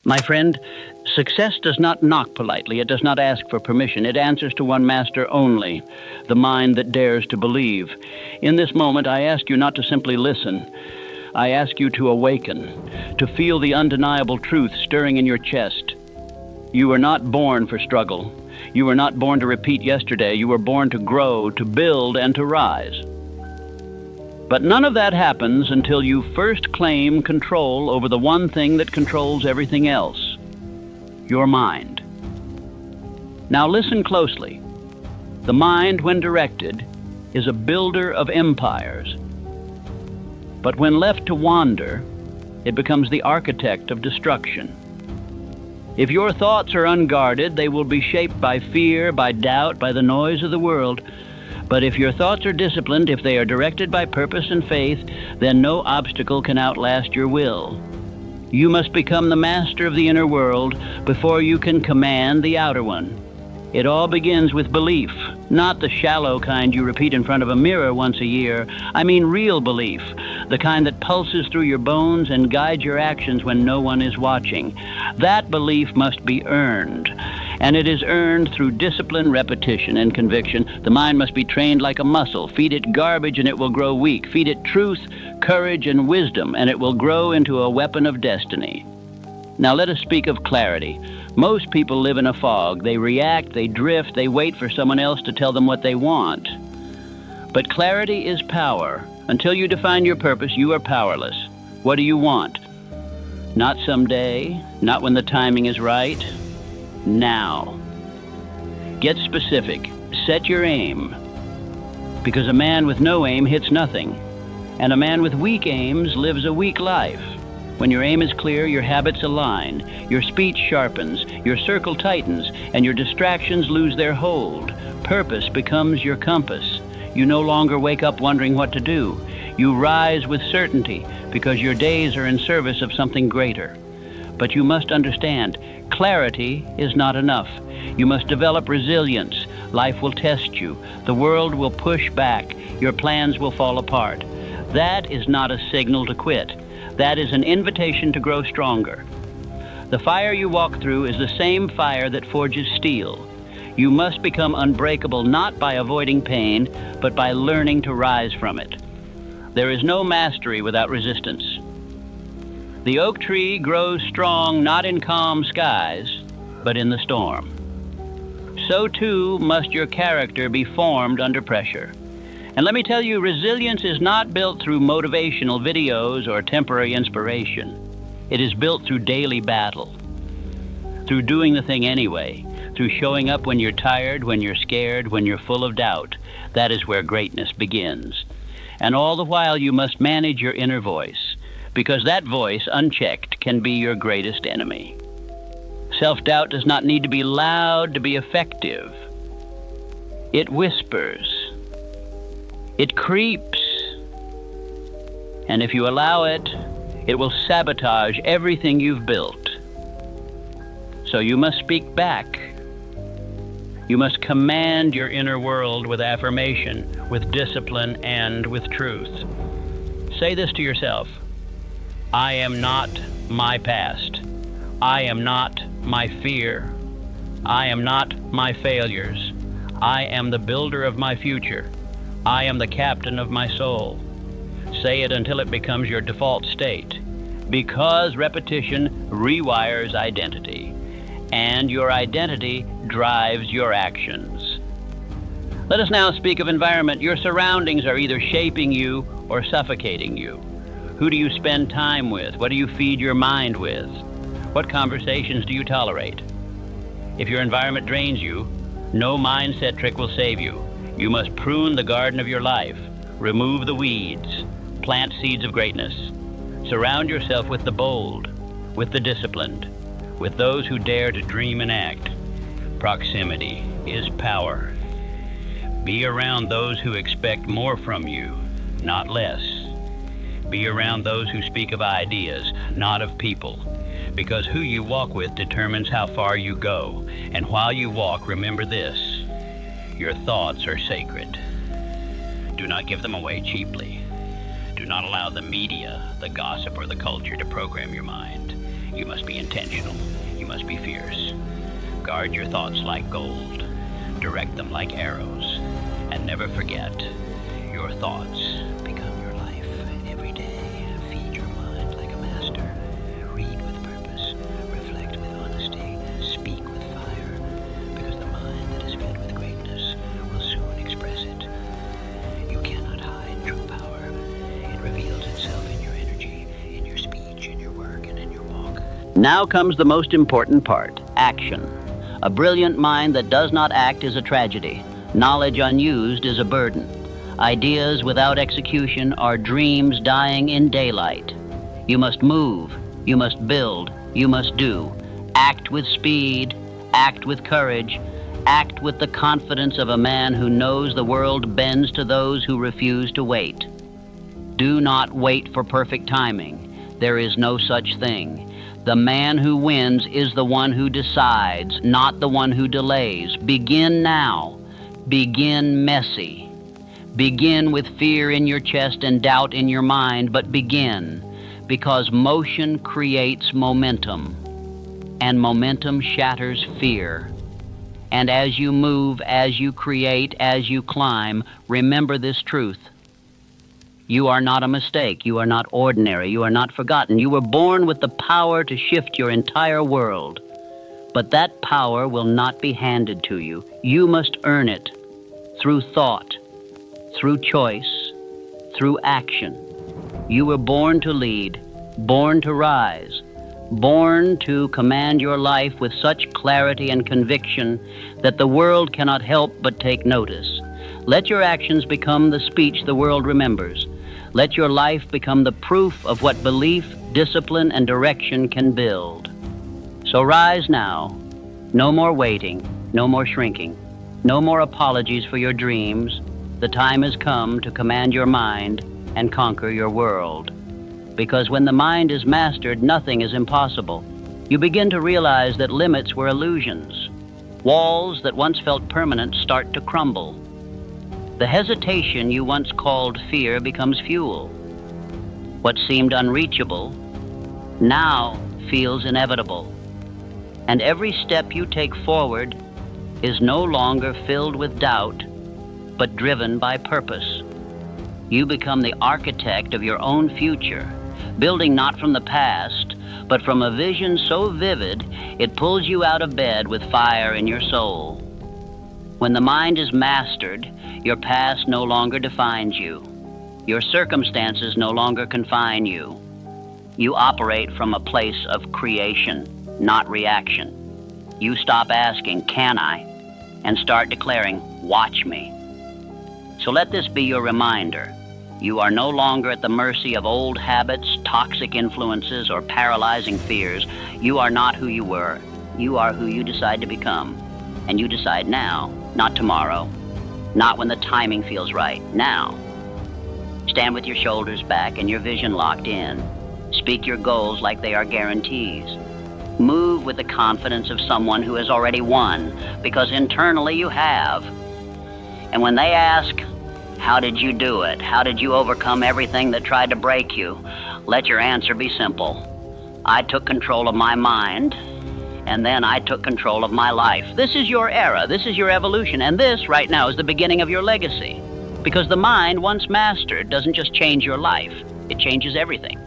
My friend, success does not knock politely. It does not ask for permission. It answers to one master only, the mind that dares to believe. In this moment, I ask you not to simply listen. I ask you to awaken, to feel the undeniable truth stirring in your chest. You were not born for struggle. You were not born to repeat yesterday. You were born to grow, to build, and to rise. But none of that happens until you first claim control over the one thing that controls everything else, your mind. Now listen closely. The mind, when directed, is a builder of empires. But when left to wander, it becomes the architect of destruction. If your thoughts are unguarded, they will be shaped by fear, by doubt, by the noise of the world. But if your thoughts are disciplined, if they are directed by purpose and faith, then no obstacle can outlast your will. You must become the master of the inner world before you can command the outer one. It all begins with belief, not the shallow kind you repeat in front of a mirror once a year. I mean real belief, the kind that pulses through your bones and guides your actions when no one is watching. That belief must be earned, and it is earned through discipline, repetition, and conviction. The mind must be trained like a muscle. Feed it garbage and it will grow weak. Feed it truth, courage, and wisdom, and it will grow into a weapon of destiny. Now let us speak of clarity. Most people live in a fog. They react, they drift, they wait for someone else to tell them what they want. But clarity is power. Until you define your purpose, you are powerless. What do you want? Not someday, not when the timing is right. Now. Get specific. Set your aim. Because a man with no aim hits nothing, and a man with weak aims lives a weak life. When your aim is clear, your habits align, your speech sharpens, your circle tightens, and your distractions lose their hold. Purpose becomes your compass. You no longer wake up wondering what to do. You rise with certainty because your days are in service of something greater. But you must understand, clarity is not enough. You must develop resilience. Life will test you. The world will push back. Your plans will fall apart. That is not a signal to quit. That is an invitation to grow stronger. The fire you walk through is the same fire that forges steel. You must become unbreakable not by avoiding pain, but by learning to rise from it. There is no mastery without resistance. The oak tree grows strong not in calm skies, but in the storm. So too must your character be formed under pressure. And let me tell you, resilience is not built through motivational videos or temporary inspiration. It is built through daily battle, through doing the thing anyway, through showing up when you're tired, when you're scared, when you're full of doubt. That is where greatness begins. And all the while you must manage your inner voice, because that voice, unchecked, can be your greatest enemy. Self-doubt does not need to be loud to be effective. It whispers. It creeps, and if you allow it, it will sabotage everything you've built. So you must speak back. You must command your inner world with affirmation, with discipline, and with truth. Say this to yourself: I am not my past. I am not my fear. I am not my failures. I am the builder of my future. I am the captain of my soul. Say it until it becomes your default state, because repetition rewires identity, and your identity drives your actions. Let us now speak of environment. Your surroundings are either shaping you or suffocating you. Who do you spend time with? What do you feed your mind with? What conversations do you tolerate? If your environment drains you, no mindset trick will save you. You must prune the garden of your life, remove the weeds, plant seeds of greatness. Surround yourself with the bold, with the disciplined, with those who dare to dream and act. Proximity is power. Be around those who expect more from you, not less. Be around those who speak of ideas, not of people, because who you walk with determines how far you go. And while you walk, remember this: your thoughts are sacred. Do not give them away cheaply. Do not allow the media, the gossip, or the culture to program your mind. You must be intentional. You must be fierce. Guard your thoughts like gold. Direct them like arrows. And never forget, your thoughts become your life. Every day, feed your mind like a master. Read with purpose. Reflect with honesty. Speak with fire. Because the mind that is fed with greatness will soon express it. You cannot hide true power. It reveals itself in your energy, in your speech, in your work, and in your walk. Now comes the most important part, action. A brilliant mind that does not act is a tragedy. Knowledge unused is a burden. Ideas without execution are dreams dying in daylight. You must move, you must build, you must do. Act with speed, act with courage, act with the confidence of a man who knows the world bends to those who refuse to wait. Do not wait for perfect timing. There is no such thing. The man who wins is the one who decides, not the one who delays. Begin now. Begin messy. Begin with fear in your chest and doubt in your mind, but begin, because motion creates momentum, and momentum shatters fear. And as you move, as you create, as you climb, remember this truth. You are not a mistake. You are not ordinary. You are not forgotten. You were born with the power to shift your entire world. But that power will not be handed to you. You must earn it through thought, through choice, through action. You were born to lead, born to rise, born to command your life with such clarity and conviction that the world cannot help but take notice. Let your actions become the speech the world remembers. Let your life become the proof of what belief, discipline, and direction can build. So rise now. No more waiting, no more shrinking, no more apologies for your dreams. The time has come to command your mind and conquer your world. Because when the mind is mastered, nothing is impossible. You begin to realize that limits were illusions. Walls that once felt permanent start to crumble. The hesitation you once called fear becomes fuel. What seemed unreachable now feels inevitable. And every step you take forward is no longer filled with doubt, but driven by purpose. You become the architect of your own future, building not from the past, but from a vision so vivid it pulls you out of bed with fire in your soul. When the mind is mastered, your past no longer defines you. Your circumstances no longer confine you. You operate from a place of creation, not reaction. You stop asking, "Can I?" and start declaring, "Watch me." So let this be your reminder. You are no longer at the mercy of old habits, toxic influences, or paralyzing fears. You are not who you were. You are who you decide to become. And you decide now, not tomorrow, not when the timing feels right, now. Stand with your shoulders back and your vision locked in. Speak your goals like they are guarantees. Move with the confidence of someone who has already won, because internally you have. And when they ask, "How did you do it? How did you overcome everything that tried to break you?" let your answer be simple. I took control of my mind, and then I took control of my life. This is your era. This is your evolution. And this, right now, is the beginning of your legacy. Because the mind, once mastered, doesn't just change your life. It changes everything.